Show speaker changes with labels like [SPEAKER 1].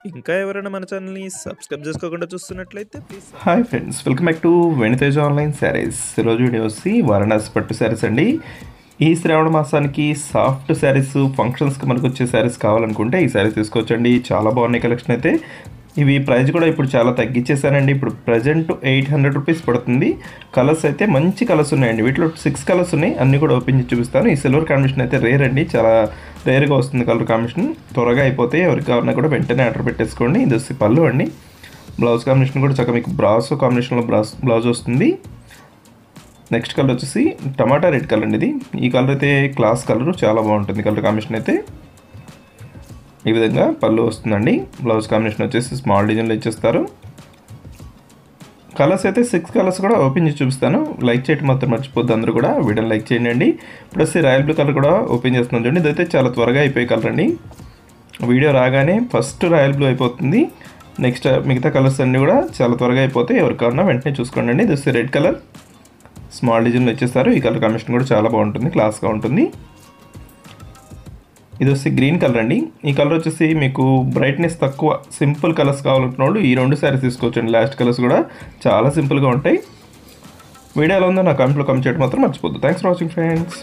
[SPEAKER 1] ఇంకా ఎవరైనా మన ఛానల్‌ని సబ్స్క్రైబ్ చేసుకోకుండా చూస్తున్నట్లయితే please
[SPEAKER 2] hi friends, welcome back to వెనితేజ్ online saris. ఈరోజు వీడియో వచ్చి వారణాసి పట్టు శారీస్ అండి. ఈ శ్రావణ మాసానికి సాఫ్ట్ శారీస్ ఫంక్షన్స్కి మనకు వచ్చే శారీస్ కావాలనుకుంటే ఈ శారీస్ తీసుకోవచ్చండి. చాలా బాగున్నాయి కలెక్షన్ అయితే. ఇవి ప్రైస్ కూడా ఇప్పుడు చాలా తగ్గించేసానండి. ఇప్పుడు ప్రజెంట్ 800 రూపీస్ పడుతుంది. కలర్స్ అయితే మంచి కలర్స్ ఉన్నాయండి. వీటిలో 6 కలర్స్ ఉన్నాయి. అన్నీ కూడా ఓపెన్ చేసి చూపిస్తాను. ఈ సిల్వర్ కాంబినేషన్ అయితే రేర్ అండి, చాలా రేర్గా వస్తుంది కలర్ కాంబినేషన్. త్వరగా అయిపోతాయి. ఎవరికి కావాలన్నా కూడా వెంటనే ఆర్డర్ పెట్టేసుకోండి. ఇది వచ్చి పళ్ళు అండి. బ్లౌజ్ కాంబినేషన్ కూడా చక్కగా మీకు బ్రాసో కాంబినేషన్లో బ్లౌజ్ వస్తుంది. నెక్స్ట్ కలర్ వచ్చేసి టమాటా రెడ్ కలర్ అండి. ఈ కలర్ అయితే క్లాస్ కలర్, చాలా బాగుంటుంది కలర్ కాంబినేషన్ అయితే. ఈ విధంగా పళ్ళు వస్తుందండి. బ్లౌజ్ కాంబినేషన్ వచ్చేసి స్మాల్ డిజైన్లో ఇచ్చేస్తారు. కలర్స్ అయితే 6 కలర్స్ కూడా ఓపెన్ చేసి చూపిస్తాను. లైక్ చేయడం మాత్రం మర్చిపోద్దు, అందరూ కూడా వీడియోని లైక్ చేయండి. ఇప్పుడు వచ్చి రాయల్ బ్లూ కలర్ కూడా ఓపెన్ చేస్తున్నాను చూడండి. ఇదైతే చాలా త్వరగా అయిపోయే కలర్ అండి. వీడియో రాగానే ఫస్ట్ రాయల్ బ్లూ అయిపోతుంది. నెక్స్ట్ మిగతా కలర్స్ అన్నీ కూడా చాలా త్వరగా అయిపోతాయి. ఎవరికి కావాలన్నా వెంటనే చూసుకోండి. ఇది వచ్చి రెడ్ కలర్ స్మాల్ డిజైన్లో ఇచ్చేస్తారు. ఈ కలర్ కాంబినేషన్ కూడా చాలా బాగుంటుంది, క్లాస్గా ఉంటుంది. ఇది వచ్చి గ్రీన్ కలర్ అండి. ఈ కలర్ వచ్చేసి మీకు బ్రైట్నెస్ తక్కువ, సింపుల్ కలర్స్ కావాలనుకున్న వాళ్ళు ఈ 2 శారీస్ తీసుకోవచ్చండి. లాస్ట్ కలర్స్ కూడా చాలా సింపుల్గా ఉంటాయి. వీడియో ఎలా ఉందో నా కామెంట్లో కామెంట్ చేయడం మాత్రం మర్చిపోద్దు. Thanks for watching friends.